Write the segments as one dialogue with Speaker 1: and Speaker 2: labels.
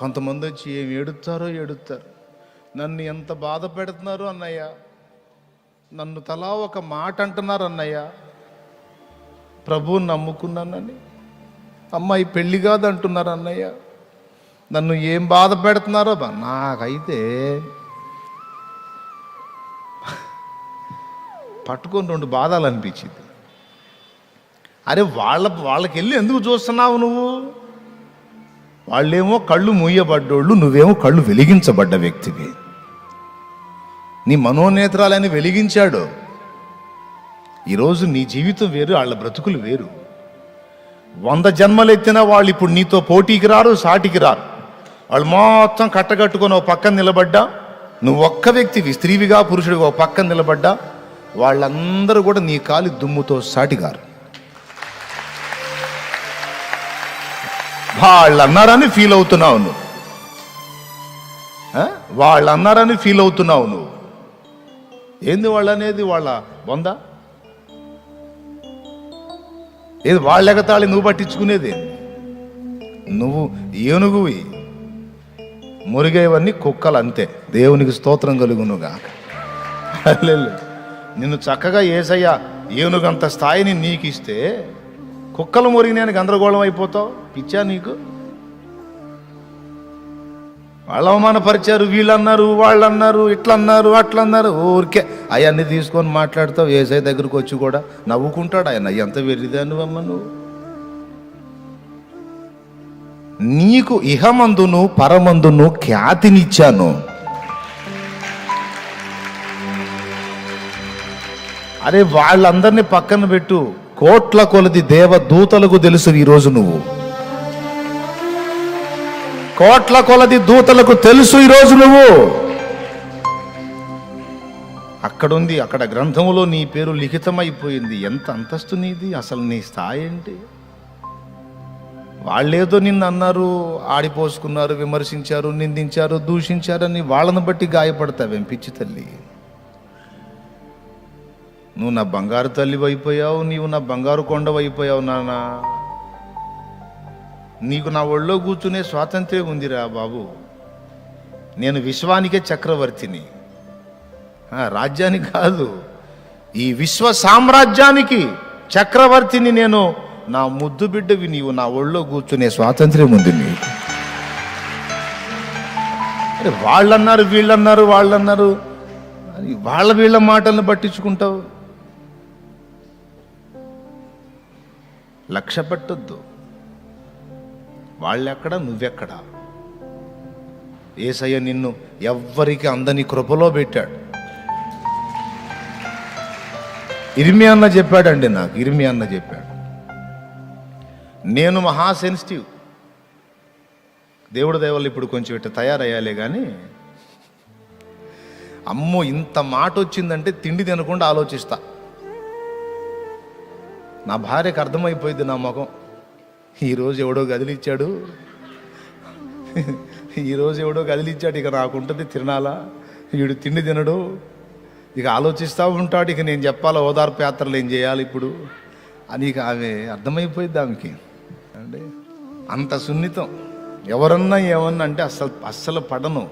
Speaker 1: కొంతమంది వచ్చి ఏం ఏడుస్తారో నన్ను ఎంత బాధ పెడుతున్నారు అన్నయ్య, నన్ను తలా ఒక మాట అంటున్నారు అన్నయ్య, ప్రభువుని నమ్ముకున్నానని. అమ్మాయి పెళ్ళి కాదు అంటున్నారు అన్నయ్య, నన్ను ఏం బాధ పెడుతున్నారో. నాకైతే పట్టుకొని 2 బాధలు అనిపించింది. అరే వాళ్ళకి వెళ్ళి ఎందుకు చూస్తున్నావు నువ్వు? వాళ్ళేమో కళ్ళు మూయబడ్డోళ్ళు, నువ్వేమో కళ్ళు వెలిగించబడ్డ వ్యక్తివి. నీ మనోనేత్రాలని వెలిగించాడు. ఈరోజు నీ జీవితం వేరు, వాళ్ళ బ్రతుకులు వేరు. 100 జన్మలు ఎత్తినా వాళ్ళు ఇప్పుడు నీతో పోటీకి రారు, సాటికి రారు. వాళ్ళు మొత్తం కట్టగట్టుకొని ఒక పక్కన నిలబడ్డా, నువ్వు ఒక్క వ్యక్తివి, స్త్రీవిగా పురుషుడిగా ఒక పక్కన నిలబడ్డా, వాళ్ళందరూ కూడా నీ కాలి దుమ్ముతో సాటిగారు. వాళ్ళు అన్నారని ఫీల్ అవుతున్నావు నువ్వు, వాళ్ళు అన్నారని ఫీల్ అవుతున్నావు నువ్వు. ఏంది వాళ్ళు అనేది? వాళ్ళ బొందా ఏది? వాళ్ళ ఎగతాళి నువ్వు పట్టించుకునేది? నువ్వు ఏనుగువి, మురిగేవన్నీ కుక్కలు అంతే. దేవునికి స్తోత్రం కలుగునుగా. నిన్ను చక్కగా యేసయ్య ఏనుగంత స్థాయిని నీకు ఇస్తే కుక్కలు మురిగినానికి గందరగోళం అయిపోతావు. పిచ్చా నీకు? వాళ్ళు అవమానపరిచారు, వీళ్ళన్నారు, వాళ్ళన్నారు, ఇట్లన్నారు, అట్లన్నారు. ఊరికే అవన్నీ తీసుకొని మాట్లాడతావు. యేసయ్య దగ్గరకు వచ్చి కూడా నవ్వుకుంటాడు ఆయన. ఎంత వెర్రిదా నువ్వమ్మ నువ్వు? నీకు ఇహమందును పరమందును ఖ్యాతినిచ్చాను. అరే వాళ్ళందరినీ పక్కన పెట్టు, కోట్ల కొలది దేవదూతలకు తెలుసు ఈరోజు నువ్వు. కోట్ల కొలది దూతలకు తెలుసు ఈరోజు నువ్వు. అక్కడుంది, అక్కడ గ్రంథములో నీ పేరు లిఖితమైపోయింది. ఎంత అంతస్తు నీది, అసలు నీ స్థాయి ఏంటి? వాళ్ళేదో నిన్ను అన్నారు, ఆడిపోసుకున్నారు, విమర్శించారు, నిందించారు, దూషించారని వాళ్ళని బట్టి గాయపడతావేం పిచ్చి తల్లి? నువ్వు నా బంగారు తల్లి అయిపోయావు, నీవు నా బంగారు కొండవైపోయావు నాన్న. నీకు నా ఒళ్ళో కూర్చునే స్వాతంత్ర్యం ఉందిరా బాబు. నేను విశ్వానికే చక్రవర్తిని, రాజ్యానికి కాదు, ఈ విశ్వ సామ్రాజ్యానికి చక్రవర్తిని నేను. నా ముద్దు బిడ్డవి నీవు, నా ఒళ్ళో కూర్చునే స్వాతంత్ర్యం ఉంది నీకు. అరే వాళ్ళన్నారు, వీళ్ళన్నారు, వాళ్ళన్నారు, వీళ్ళ మాటలను పట్టించుకుంటావు. లక్ష్య పెట్టొద్దు. వాళ్ళెక్కడ, నువ్వెక్కడ. యేసయ్య నిన్ను ఎవ్వరికి అందని కృపలో పెట్టాడు. ఇర్మియా అన్న చెప్పాడండి నాకు, ఇర్మియా అన్న చెప్పాడు, నేను మహా సెన్సిటివ్. దేవుడి దయ వల్ల ఇప్పుడు కొంచెం ఇట్లా తయారయ్యాలే కానీ, అమ్మో ఇంత మాట వచ్చిందంటే తిండి తినకుండా ఆలోచిస్తా. నా భార్యకు అర్థమైపోయింది నా ముఖం. ఈరోజు ఎవడో గదిలిచ్చాడు, ఇక నాకుంటుంది తినాలా, వీడు తిండి తినడు, ఇక ఆలోచిస్తూ ఉంటాడు. ఇక నేను చెప్పాలా ఓదార్పు యాత్రలు ఏం చేయాలి ఇప్పుడు అని. ఇక ఆమె అర్థమైపోయింది ఆమెకి. అంటే అంత సున్నితం. ఎవరన్నా ఏమన్నా అంటే అస్సలు పడను,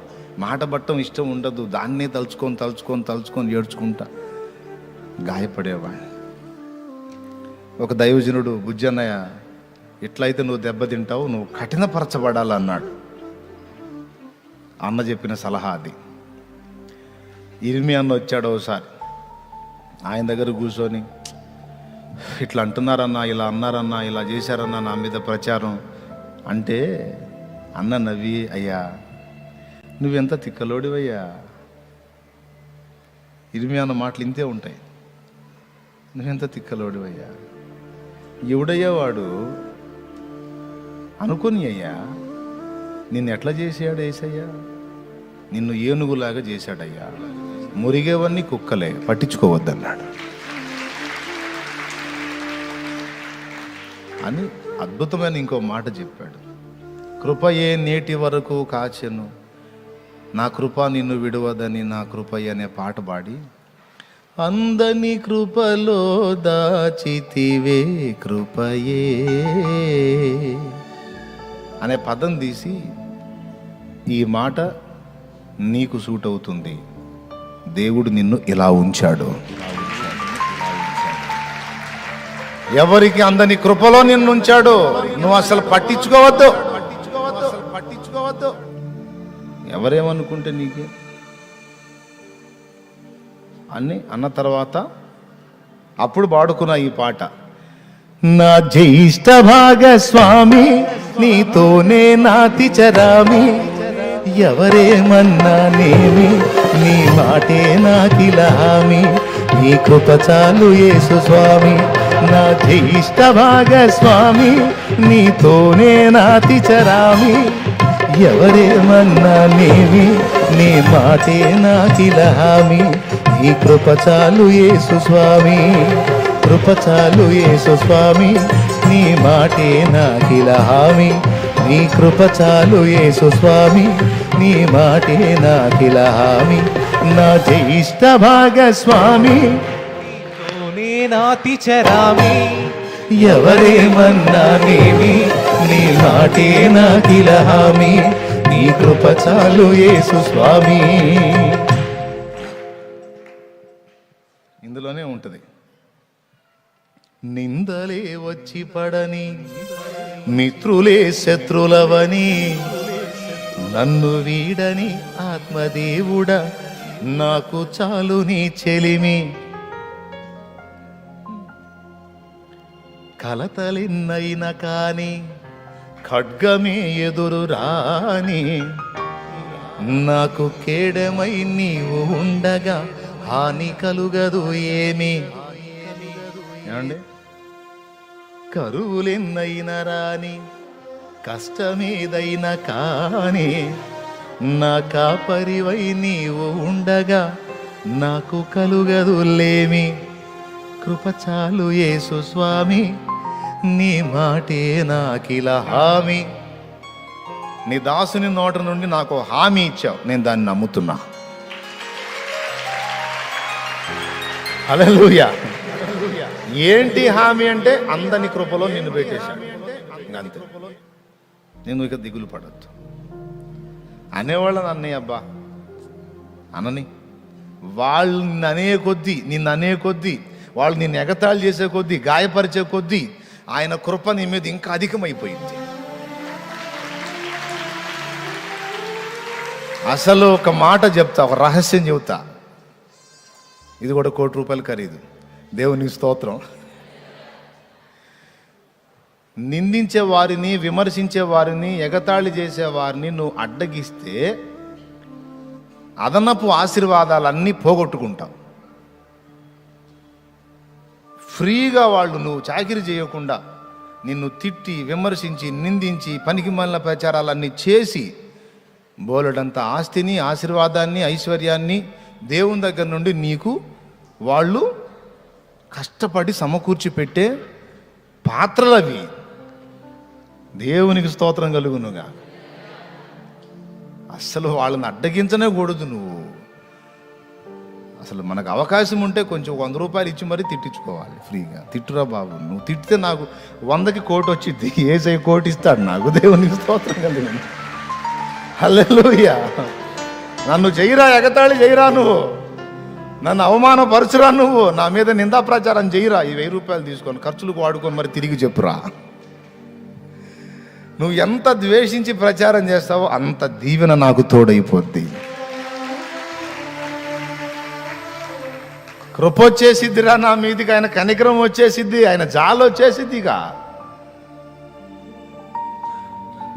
Speaker 1: మాట పట్టడం ఇష్టం ఉండదు. దాన్నే తలుచుకొని ఏడ్చుకుంటా గాయపడేవాడు. ఒక దైవజనుడు, బుజ్జన్నయ్య ఎట్లయితే నువ్వు దెబ్బతింటావు, నువ్వు కఠినపరచబడాలన్నాడు. అన్న చెప్పిన సలహా అది. ఇర్మియా అన్న వచ్చాడు ఒకసారి, ఆయన దగ్గర కూర్చొని ఇట్లా అంటున్నారన్నా, ఇలా అన్నారన్నా, ఇలా చేశారన్నా నా మీద ప్రచారం అంటే, అన్న నవ్వి, అయ్యా నువ్వెంత తిక్కలోడివయ్యా, ఇర్మియా అన్న మాటలు ఇంతే ఉంటాయి, నువ్వెంత తిక్కలోడివయ్యా, ఎవడయ్యా వాడు అనుకొని, అయ్యా నిన్ను ఎట్లా చేశాడు యేసయ్యా, నిన్ను ఏనుగులాగా చేశాడయ్యా, మురిగేవన్నీ కుక్కలే, పట్టించుకోవద్దన్నాడు అని అద్భుతమైన ఇంకో మాట చెప్పాడు. కృపయే నేటి వరకు కాచెను, నా కృప నిన్ను విడవదని నా కృపయ్య అనే పాట పాడి, అందని కృపలో దాచితివే కృపయే అనే పదం తీసి ఈ మాట నీకు సూట్ అవుతుంది. దేవుడు నిన్ను ఇలా ఉంచాడు. ఎవరికి అందని కృపలో నిన్ను ఉంచాడు. నువ్వు అసలు పట్టించుకోవద్దు. ఎవరేమనుకుంటే నీకే అన్ని అన్న తర్వాత అప్పుడు పాడుకున్న ఈ పాట, నా జ్యేష్ఠ భాగస్వామి నీతోనే నాతి చరామి, ఎవరేమన్నా నేమి నీ మాటే నాకిలామి, నీ కృప చాలు యేసు స్వామి. నా జ్యేష్ఠ భాగస్వామి నీతోనే నాతి చరామి, ఎవరేమన్నా నేమి నీ మాటే నాకిలామి, నీ కృప చాలు యేసు స్వామి. కృప చాలు యేసు స్వామి, నీ మాటే నాకిలామి, నీ కృప చాలు యేసు స్వామి, నీ మాటే నాకిలామి. నా జ్యేష్ఠ భాగస్వామి
Speaker 2: నీతోనే నాతి చరామి,
Speaker 1: ఎవరేమన్నా నేమి నీ మాటే నాకిలామి, నీ కృప చాలు యేసు స్వామి. ఇందులోనే ఉంటుంది, నిందలే వచ్చి పడని మిత్రులే శత్రులవని, నన్ను వీడని ఆత్మదేవుడ నాకు చాలు నీ చెలిమి, కలతలెన్నైనా కాని ఖడ్గమే ఎదురు రాని, నాకు కేడమై నీవు ఉండగా హాని కలుగదు ఏమి. ఏమండి, కరువులెన్నైనా రాని కష్టమేదైనా కాని, నా కాపరివై నీవు ఉండగా నాకు కలుగదులేమి. కృప చాలు యేసు స్వామి, నీ మాటే నాకిలా హామీ. నీ దాసుని నోట నుండి నాకు హామీ ఇచ్చావు, నేను దాన్ని నమ్ముతున్నా. హల్లెలూయా. ఏంటి హామీ అంటే, అందని కృపలో నిన్ను పెట్టేశాడు, అంతే. నేను ఇక దిగులు పడద్దు. అనేవాళ్ళని అన్నయ్య అబ్బా అనని, వాళ్ళు నిన్ను అనే కొద్దీ వాళ్ళు నిన్ను ఎగతాళి చేసే కొద్దీ, గాయపరిచే కొద్దీ ఆయన కృప నీ మీద ఇంకా అధికమైపోయింది. అసలు ఒక మాట చెప్తా, ఒక రహస్యం చెబుతా, ఇది కూడా ₹1,00,00,000 ఖరీదు. దేవునికి స్తోత్రం. నిందించే వారిని, విమర్శించే వారిని, ఎగతాళి చేసే వారిని నువ్వు అడ్డగిస్తే అదనపు ఆశీర్వాదాలన్నీ పోగొట్టుకుంటావు. ఫ్రీగా వాళ్ళు నువ్వు చాకిరీ చేయకుండా నిన్ను తిట్టి, విమర్శించి, నిందించి, పనికి మాలిన ప్రచారాలన్నీ చేసి బోలెడంత ఆస్తిని, ఆశీర్వాదాన్ని, ఐశ్వర్యాన్ని దేవుని దగ్గర నుండి నీకు వాళ్ళు కష్టపడి సమకూర్చి పెట్టే పాత్రలవి. దేవునికి స్తోత్రం కలుగునుగా. అస్సలు వాళ్ళని అడ్డగించనే కూడదు నువ్వు. అసలు మనకు అవకాశం ఉంటే కొంచెం ₹100 ఇచ్చి మరీ తిట్టించుకోవాలి ఫ్రీగా. తిట్టురా బాబు, నువ్వు తిట్టితే నాకు 100కి కోటి వచ్చింది, ఏసై కోటి ఇస్తాడు నాకు. దేవునికి స్తోత్రం కలుగును. హల్లెలూయా. నన్ను చెయ్యిరా, ఎగతాళి చెయ్యిరా, నువ్వు నన్ను అవమానపరచురా, నువ్వు నా మీద నిందా ప్రచారం చెయ్యిరా, ఈ ₹1000 తీసుకొని ఖర్చులకు వాడుకొని మరి తిరిగి చెప్పురా. నువ్వు ఎంత ద్వేషించి ప్రచారం చేస్తావో అంత దీవెన నాకు తోడైపోద్ది. కృప వచ్చేసిద్దిరా నా మీదికి, ఆయన కనికరం వచ్చేసిద్ది, ఆయన జాలు వచ్చేసిద్దిగా.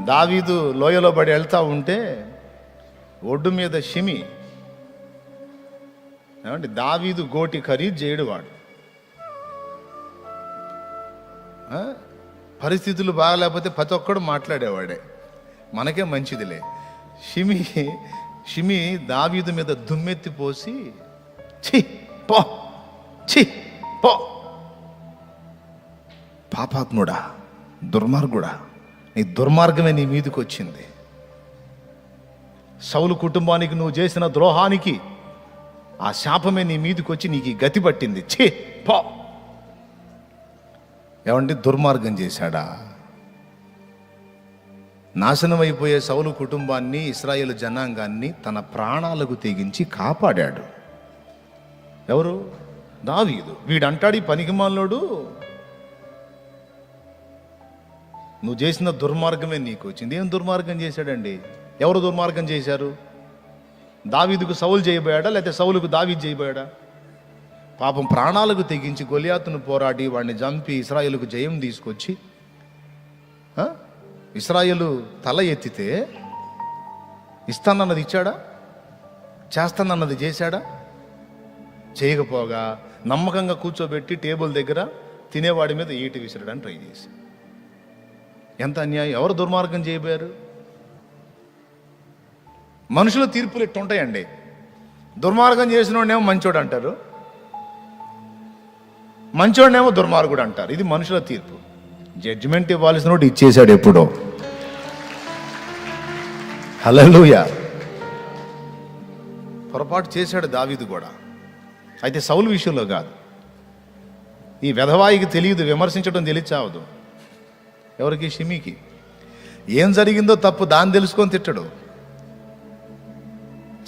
Speaker 1: దావీదు లోయలో పడి వెళ్తా ఉంటే ఒడ్డు మీద షిమి, ఏమంటే దావీదు గోటి ఖరీదు చేయడు వాడు. పరిస్థితులు బాగలేకపోతే ప్రతి ఒక్కడు మాట్లాడేవాడే, మనకే మంచిదిలే. షిమి దావీదు మీద దుమ్మెత్తి పోసి, ఛీ పో, ఛీ పో, పాపాత్ముడా, దుర్మార్గుడా, నీ దుర్మార్గమే నీ మీదకి వచ్చింది. సౌలు కుటుంబానికి నువ్వు చేసిన ద్రోహానికి ఆ శాపమే నీ మీదకి వచ్చి నీకు గతి పట్టింది. ఛీ పో. ఏమండి, దుర్మార్గం చేశాడా? నాశనమైపోయే సౌలు కుటుంబాన్ని, ఇశ్రాయేలు జనాంగాన్ని తన ప్రాణాలకు తెగించి కాపాడాడు. ఎవరు? దావీదు. వీడంటాడు, ఈ పనికిమాలోడు, నువ్వు చేసిన దుర్మార్గమే నీకు వచ్చింది. ఏం దుర్మార్గం చేశాడండి? ఎవరు దుర్మార్గం చేశారు? దావీదుకు సౌలు చేయబోయాడా, లేకపోతే సౌలుకు దావీదు చేయబోయాడా? పాపం ప్రాణాలకు తెగించి గొలియాతును పోరాడి వాడిని చంపి ఇశ్రాయేలుకు జయం తీసుకొచ్చి ఇశ్రాయేలు తల ఎత్తితే ఇస్తానన్నది ఇచ్చాడా? చేస్తానన్నది చేశాడా? చేయకపోగా నమ్మకంగా కూర్చోబెట్టి టేబుల్ దగ్గర తినేవాడి మీద ఈటి విసరడానికి ట్రై చేసి, ఎంత అన్యాయం! ఎవరు దుర్మార్గం చేయబోయారు? మనుషుల తీర్పులు ఎట్టుంటాయండి. దుర్మార్గం చేసిన వాడినేమో మంచోడు అంటారు, మంచోడినేమో దుర్మార్గుడు అంటారు. ఇది మనుషుల తీర్పు. జడ్జిమెంట్ ఇవ్వాల్సిన వాడు ఇచ్చేశాడు ఎప్పుడో. హల్లెలూయా. పొరపాటు చేశాడు దావీదు కూడా. అయితే సౌలు విషయంలో కాదు. ఈ వెధవాయికి తెలియదు, విమర్శించడం తెలియచావదు. ఎవరికి? షిమీకి. ఏం జరిగిందో తప్పు దాన్ని తెలుసుకొని తిట్టడు,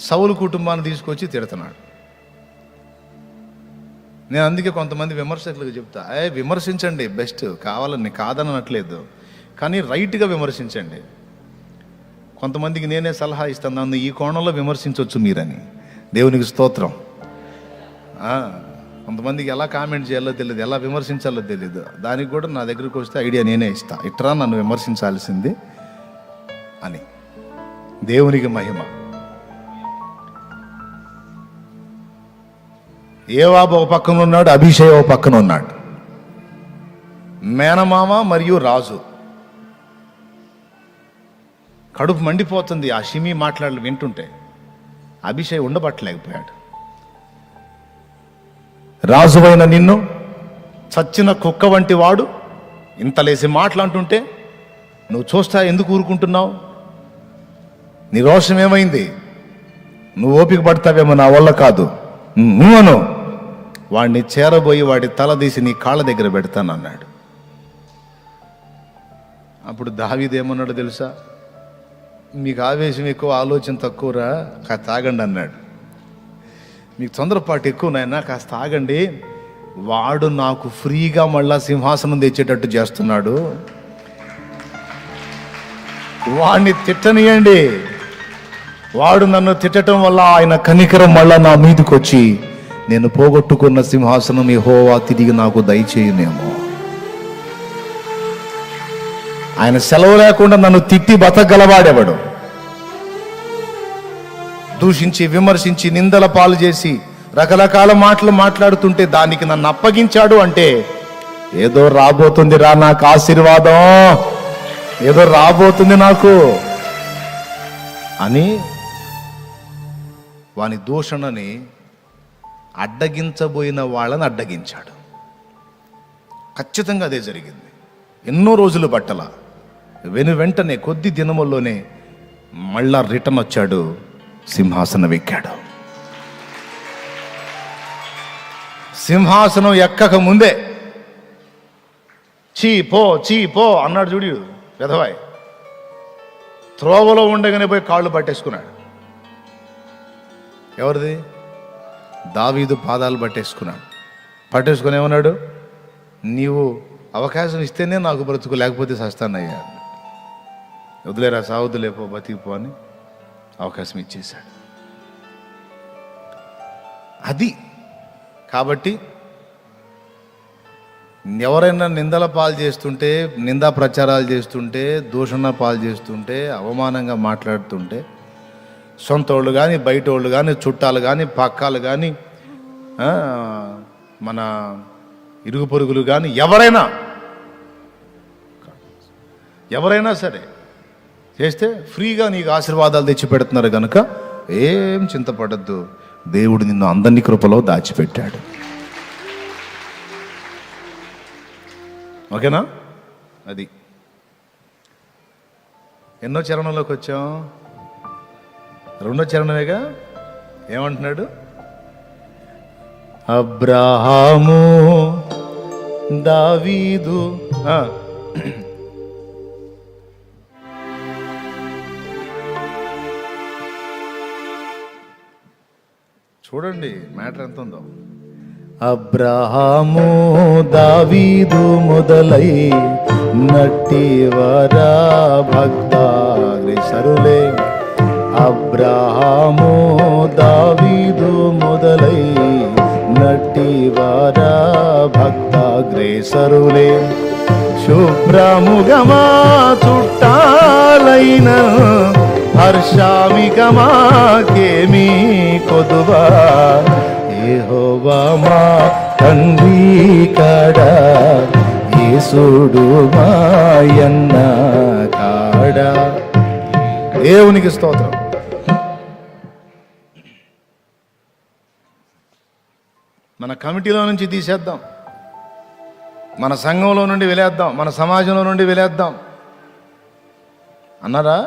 Speaker 1: సౌలు కుటుంబాన్ని తీసుకొచ్చి తిడుతున్నాడు. నేను అందుకే కొంతమంది విమర్శకులకు చెప్తా, విమర్శించండి, బెస్ట్, కావాలని కాదనట్లేదు, కానీ రైట్గా విమర్శించండి. కొంతమందికి నేనే సలహా ఇస్తాను, నన్ను ఈ కోణంలో విమర్శించవచ్చు మీరని. దేవునికి స్తోత్రం. కొంతమందికి ఎలా కామెంట్ చేయాలో తెలియదు, ఎలా విమర్శించాలో తెలియదు. దానికి కూడా నా దగ్గరికి వస్తే ఐడియా నేనే ఇస్తా, ఇట్రా నన్ను విమర్శించాల్సింది అని. దేవునికి మహిమ. యోవాబు ఒక పక్కన ఉన్నాడు, అభిషై ఒక పక్కన ఉన్నాడు. మేనమామ మరియు రాజు. కడుపు మండిపోతుంది ఆ షిమీ మాట్లాడలు వింటుంటే. అభిషై ఉండబట్టలేకపోయాడు. రాజువైన నిన్ను చచ్చిన కుక్క వంటి వాడు ఇంతలేసి మాట్లాడుతుంటే నువ్వు చూస్తా ఎందుకు ఊరుకుంటున్నావు? నీ రోషం ఏమైంది? నువ్వు ఓపిక పడతావేమో, నా వల్ల కాదు నువ్వును. వాడిని చేరబోయి వాడి తల తీసి నీ కాళ్ళ దగ్గర పెడతానన్నాడు. అప్పుడు దావీదు ఏమన్నాడు తెలుసా? మీకు ఆవేశం ఎక్కువ, ఆలోచన తక్కువరా, కాస్త తాగండి అన్నాడు. మీకు తొందరపాటు ఎక్కువ నాయనా, కాస్త తాగండి. వాడు నాకు ఫ్రీగా మళ్ళా సింహాసనం తెచ్చేటట్టు చేస్తున్నాడు, వాడిని తిట్టనియండి. వాడు నన్ను తిట్టడం వల్ల ఆయన కనికరం మళ్ళా నా మీదకి వచ్చి నేను పోగొట్టుకున్న సింహాసనం యెహోవా తిరిగి నాకు దయచేయునేమో. ఆయన సెలవు లేకుండా నన్ను తిట్టి బతకగలవాడెవడు? దూషించి, విమర్శించి, నిందల పాలు చేసి రకరకాల మాటలు మాట్లాడుతుంటే దానికి నన్ను అప్పగించాడు అంటే ఏదో రాబోతుంది రా నాకు ఆశీర్వాదం, ఏదో రాబోతుంది నాకు అని వాని దూషణని అడ్డగించబోయిన వాళ్ళని అడ్డగించాడు. ఖచ్చితంగా అదే జరిగింది. ఎన్నో రోజులు పట్టల, వెంటనే కొద్ది దినముల్లోనే మళ్ళా రిటర్న్ వచ్చాడు, సింహాసనం ఎక్కాడు. సింహాసనం ఎక్కక ముందే చీ పో అన్నాడు. చూడు వెధవాయ్, త్రోవలో ఉండగానే పోయి కాళ్ళు పట్టేసుకున్నాడు. ఎవరిది? దావీదు పాదాలు పట్టేసుకున్నాడు. పట్టేసుకుని ఏమన్నాడు? నీవు అవకాశం ఇస్తేనే నాకు బ్రతుకు, లేకపోతే సస్తానయ్యా. వదిలేరా, సావద్దులేపో, బతికిపో అని అవకాశం ఇచ్చేశాడు. అది కాబట్టి ఎవరైనా నిందల పాలు చేస్తుంటే, నిందా ప్రచారాలు చేస్తుంటే, దూషణ పాలు చేస్తుంటే, అవమానంగా మాట్లాడుతుంటే, సొంత వాళ్ళు కానీ, బయట వాళ్ళు కానీ, చుట్టాలు కానీ, పక్కాలు కానీ, మన ఇరుగు పొరుగులు కానీ, ఎవరైనా సరే చేస్తే ఫ్రీగా నీకు ఆశీర్వాదాలు తెచ్చి పెడుతున్నారు కనుక ఏం చింతపడద్దు. దేవుడు నిన్ను అందరినీ కృపలో దాచిపెట్టాడు. ఓకేనా? అది ఎన్నో చరణంలోకి వచ్చాం? 2వ చరణమేగా. ఏమంటున్నాడు? అబ్రాహాము, దావీదు చూడండి మ్యాటర్ ఎంత ఉందో. అబ్రహాము దావీదు మొదలై నట్టివరా భక్తాగ్రేసరులే. అబ్రహాము దావీదు మొదలై నట్టివరా భక్తాగ్రేసరులే. శుభ్రముగమా చుట్టాలైన హర్షామికమాకేమీ కొదువా. యెహోవా మా తండ్రి కాడా, యేసుడు మాయన్న కాడా. దేవునికి స్తోత్రం. మన కమిటీలో నుంచి తీసేద్దాం, మన సంఘంలో నుండి వెలేద్దాం, మన సమాజంలో నుండి వెలేద్దాం అన్నారా?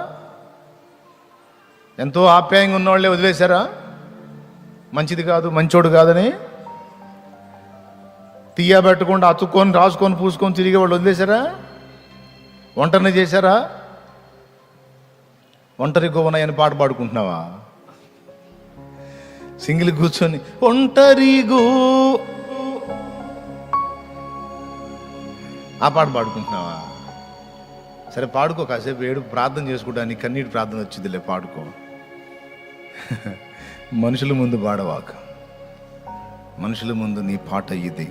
Speaker 1: ఎంతో ఆప్యాయంగా ఉన్నవాళ్ళే వదిలేశారా? మంచిది కాదు, మంచోడు కాదని తీయబెట్టకుండా అతుక్కొని రాసుకొని పూసుకొని తిరిగే వాళ్ళు వదిలేశారా? ఒంటరిని చేశారా? ఒంటరి గోవనయ్యని పాట పాడుకుంటున్నావా? సింగిల్ కూర్చొని ఒంటరిగో ఆ పాట పాడుకుంటున్నావా? సరే పాడుకో, కాసేపు ఏడు ప్రార్థన చేసుకుంటానికి కన్నీటి ప్రార్థన వచ్చిందిలే, పాడుకో. మనుషుల ముందు పాడవాక, మనుషుల ముందు నీ పాట ఇది.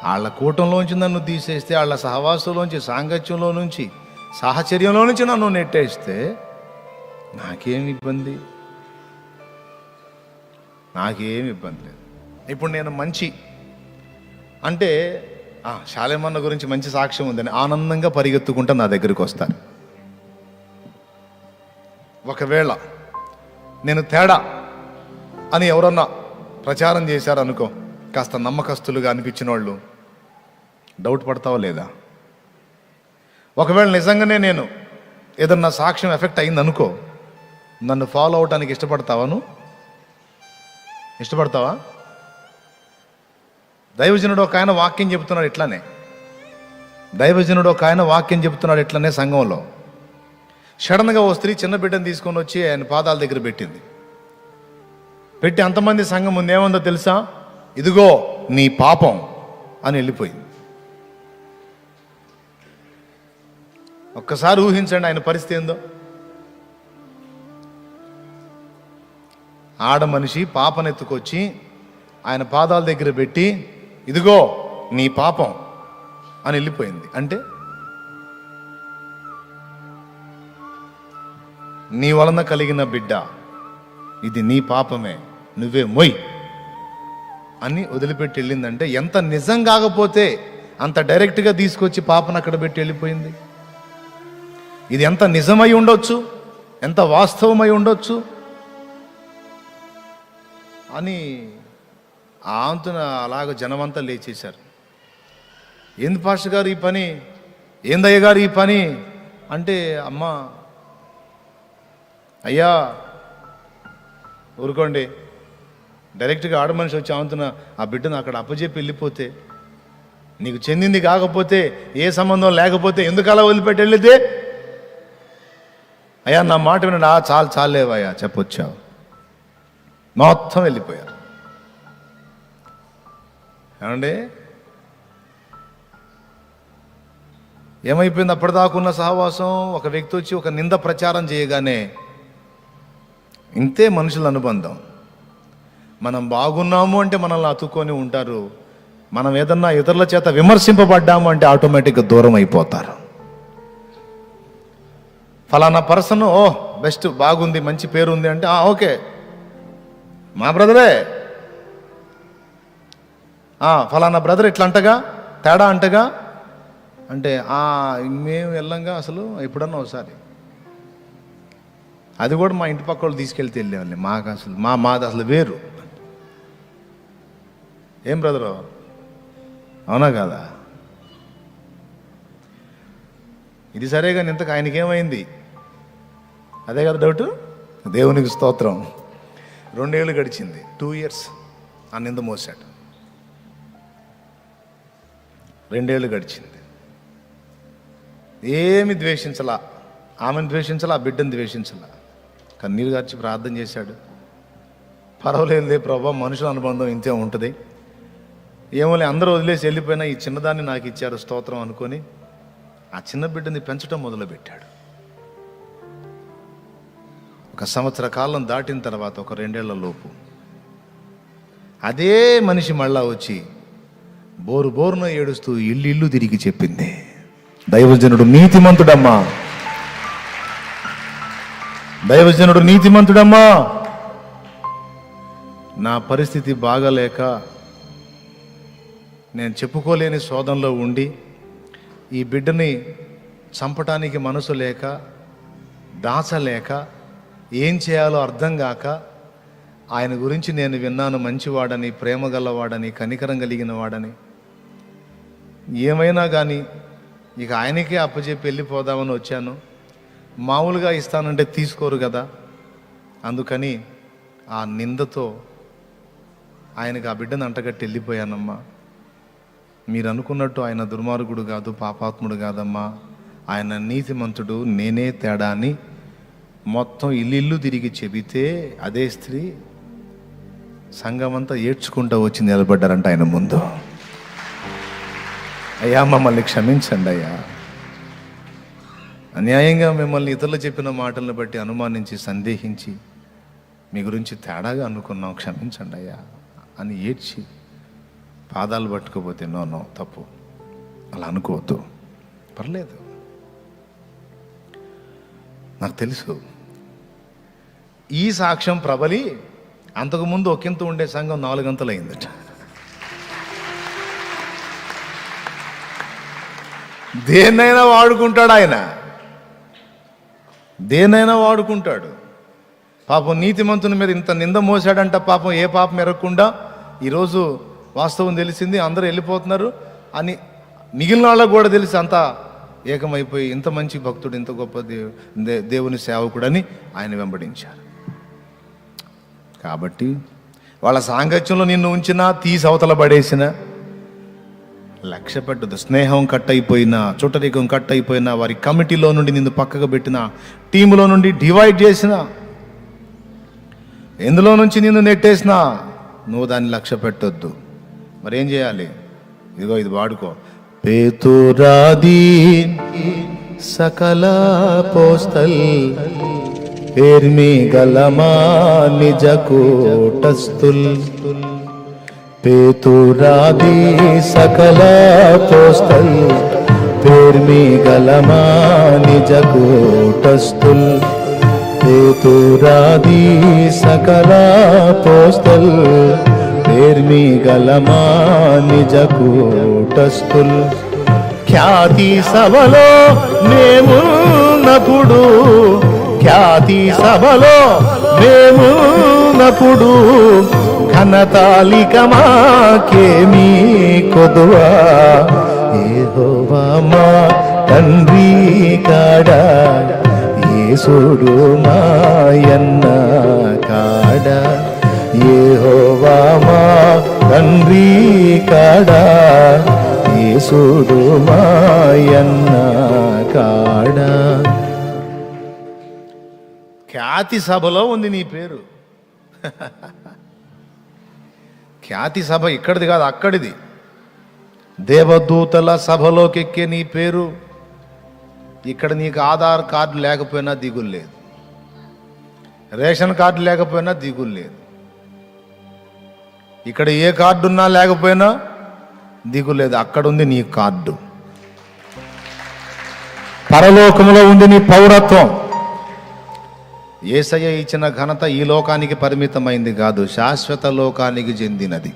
Speaker 1: వాళ్ళ కూటంలోంచి నన్ను తీసేస్తే, వాళ్ళ సహవాసంలోంచి, సాంగత్యంలో నుంచి, సాహచర్యంలో నుంచి నన్ను నెట్టేస్తే నాకేమి ఇబ్బంది? నాకేమి ఇబ్బంది లేదు. ఇప్పుడు నేను మంచి అంటే శాలేమన్న గురించి మంచి సాక్ష్యం ఉందని ఆనందంగా పరిగెత్తుకుంటా నా దగ్గరికి వస్తారు. ఒకవేళ నేను తేడా అని ఎవరన్నా ప్రచారం చేశారనుకో, కాస్త నమ్మకస్తులుగా అనిపించిన వాళ్ళు డౌట్ పడతావా లేదా? ఒకవేళ నిజంగానే నేను ఏదన్నా సాక్ష్యం ఎఫెక్ట్ అయిందనుకో, నన్ను ఫాలో అవటానికి ఇష్టపడతావా? నువ్వు ఇష్టపడతావా? దైవజనుడు ఒక ఆయన వాక్యం చెబుతున్నాడు ఇట్లానే, దైవజనుడు ఒక ఆయన వాక్యం చెబుతున్నాడు ఇట్లనే సంఘంలో. సడన్గా ఓ స్త్రీ చిన్న బిడ్డను తీసుకొని వచ్చి ఆయన పాదాల దగ్గర పెట్టింది. పెట్టి అంతమంది సంఘం ముందు ఏముందో తెలుసా? ఇదిగో నీ పాపం అని వెళ్ళిపోయింది. ఒక్కసారి ఊహించండి ఆయన పరిస్థితి ఏందో. ఆడ మనిషి పాపనెత్తుకొచ్చి ఆయన పాదాల దగ్గర పెట్టి ఇదిగో నీ పాపం అని వెళ్ళిపోయింది. అంటే నీ వలన కలిగిన బిడ్డ, ఇది నీ పాపమే, నువ్వే మొయ్ అని వదిలిపెట్టి వెళ్ళిందంటే ఎంత నిజం కాకపోతే అంత డైరెక్ట్గా తీసుకొచ్చి పాపను అక్కడ పెట్టి వెళ్ళిపోయింది. ఇది ఎంత నిజమై ఉండొచ్చు, ఎంత వాస్తవమై ఉండొచ్చు అని ఆంతున అలాగ జనమంతా లేచేశారు. ఏంది పాస్టర్ గారు ఈ పని, ఏందయ్య గారు ఈ పని అంటే, అమ్మా అయ్యా ఊరుకోండి, డైరెక్ట్గా ఆడ మనిషి వచ్చి ఆంతున ఆ బిడ్డను అక్కడ అప్పచెప్పి వెళ్ళిపోతే, నీకు చెందింది కాకపోతే, ఏ సంబంధం లేకపోతే ఎందుకు అలా వదిలిపెట్టి వెళ్ళితే? అయ్యా నా మాట వినండి, చాలేవయ్యా చెప్పొచ్చావు, మొత్తం వెళ్ళిపోయారు. ఏమండి ఏమైపోయింది? అప్పటిదాకున్న సహవాసం, ఒక వ్యక్తి వచ్చి ఒక నింద ప్రచారం చేయగానే ఇంతే మనుషుల అనుబంధం. మనం బాగున్నాము అంటే మనల్ని అతుక్కొని ఉంటారు, మనం ఏదన్నా ఇతరుల చేత విమర్శింపబడ్డాము అంటే ఆటోమేటిక్గా దూరం అయిపోతారు. ఫలానా పర్సన్ బెస్ట్, బాగుంది, మంచి పేరు ఉంది అంటే ఓకే మా బ్రదరే, ఫలానా బ్రదర్ ఇట్లా అంటగా, తేడా అంటగా అంటే మేము వెళ్ళంగా అసలు ఎప్పుడన్నా ఒకసారి, అది కూడా మా ఇంటి పక్క వాళ్ళు తీసుకెళ్తే వెళ్ళేవాళ్ళని. మాకు అసలు మాది అసలు వేరు. ఏం బ్రదరు, అవునా కాదా? ఇది సరే కానీ ఇంతకు ఆయనకి ఏమైంది? అదే కదా డౌట్. దేవునికి స్తోత్రం. 2 ఏళ్ళు గడిచింది, 2 years ఆ నింద మోసాడు. 2 ఏళ్ళు గడిచింది, ఏమి ద్వేషించలా, ఆమెను ద్వేషించలా, ఆ బిడ్డను ద్వేషించలా. కన్నీరు గార్చి ప్రార్థన చేశాడు, పర్వాలేదులే ప్రభా, మనుషుల అనుబంధం ఇంతే ఉంటుంది, ఏమోలే అందరూ వదిలేసి వెళ్ళిపోయినా ఈ చిన్నదాన్ని నాకు ఇచ్చారు స్తోత్రం అనుకొని ఆ చిన్న బిడ్డని పెంచడం మొదలుపెట్టాడు. 1 సంవత్సర కాలం దాటిన తర్వాత, ఒక 2 ఏళ్ల లోపు అదే మనిషి మళ్ళా వచ్చి బోరున ఏడుస్తూ ఇల్లు తిరిగి చెప్పింది, దైవజనుడు నీతిమంతుడమ్మా, దైవజనుడు నీతిమంతుడమ్మా, నా పరిస్థితి బాగాలేక నేను చెప్పుకోలేని శోధనలో ఉండి ఈ బిడ్డని చంపటానికి మనసు లేక, దాచలేక, ఏం చేయాలో అర్థం కాక, ఆయన గురించి నేను విన్నాను, మంచివాడని, ప్రేమ గలవాడని, కనికరం కలిగిన వాడని, ఏమైనా కానీ ఇక ఆయనకే అప్పచెప్పి వెళ్ళిపోదామని వచ్చాను. మామూలుగా ఇస్తానంటే తీసుకోరు కదా, అందుకని ఆ నిందతో ఆయనకు ఆ బిడ్డను అంటగట్టి వెళ్ళిపోయానమ్మా. మీరు అనుకున్నట్టు ఆయన దుర్మార్గుడు కాదు, పాపాత్ముడు కాదమ్మా, ఆయన నీతిమంతుడు, నేనే తేడా అని మొత్తం ఇల్లు తిరిగి చెబితే అదే స్త్రీ సంఘమంతా ఏడ్చుకుంటూ వచ్చి నిలబడ్డారంట ఆయన ముందు. అయ్యా మమ్మల్ని క్షమించండి అయ్యా, అన్యాయంగా మిమ్మల్ని ఇతరులు చెప్పిన మాటలను బట్టి అనుమానించి, సందేహించి, మీ గురించి తేడాగా అనుకున్నాం, క్షమించండి అయ్యా అని ఏడ్చి పాదాలు పట్టుకోపోతే నో తప్పు, అలా అనుకోవద్దు, పర్లేదు, నాకు తెలుసు. ఈ సాక్ష్యం ప్రబలి అంతకుముందు ఒకంత ఉండే సంఘం 4 గంటలు అయిందట. దేన్నైనా వాడుకుంటాడు ఆయన, దేన్నైనా వాడుకుంటాడు. పాపం నీతిమంతుని మీద ఇంత నింద మోసాడంట, పాపం ఏ పాపం ఎరగకుండా ఈరోజు వాస్తవం తెలిసింది, అందరూ వెళ్ళిపోతున్నారు అని మిగిలిన వాళ్ళకు కూడా తెలిసి అంతా ఏకమైపోయి ఇంత మంచి భక్తుడు, ఇంత గొప్ప దేవుని సేవకుడని ఆయన వెంబడించారు. కాబట్టి వాళ్ళ సాంగత్యంలో నిన్ను ఉంచినా, తీసి అవతల పడేసిన, లక్ష్య పెట్టదు. స్నేహం కట్ అయిపోయినా, చుట్టరికం కట్ అయిపోయినా, వారి కమిటీలో నుండి నిన్ను పక్కకు పెట్టిన, టీములో నుండి డివైడ్ చేసిన, ఎందులో నుంచి నిన్ను నెట్టేసినా నువ్వు దాన్ని లక్ష్య పెట్టొద్దు. మరేం చేయాలి? ఇదిగో ఇది వాడుకో. పేతురాది సకల పోస్తల్ పేర్మి గలమా నిజ కూటస్థుల్. పేతురాది సకల పోస్తల్ పేర్మి గలమా నిజ కూటస్థుల్. పేతురాది సకల పోస్తల్ పేర్మి గలమా నిజ కూటస్థుల్. ఖ్యాతి సభలో మేమున్నప్పుడు, ఖ్యాతి సభలో మేమున్నప్పుడు, ఘనతాలిక మాకేమీ కొదువా. యెహోవా మా తండ్రి కాడా, యేసుడు మాయన్న కాడా. యెహోవా మా తండ్రి కాడా, యేసుడు మాయన్న కాడా. ఖ్యాతి సభలో ఉంది నీ పేరు. ఖ్యాతి సభ ఇక్కడిది కాదు, అక్కడిది. దేవదూతల సభలోకి ఎక్కే నీ పేరు. ఇక్కడ నీకు ఆధార్ కార్డు లేకపోయినా దిగులు లేదు, రేషన్ కార్డు లేకపోయినా దిగులు లేదు, ఇక్కడ ఏ కార్డు ఉన్నా లేకపోయినా దిగులు లేదు. అక్కడ ఉంది నీ కార్డు. పరలోకంలో ఉంది నీ పౌరత్వం. యేసయ్య ఇచ్చిన ఘనత ఈ లోకానికి పరిమితమైంది కాదు, శాశ్వత లోకానికి చెందినది.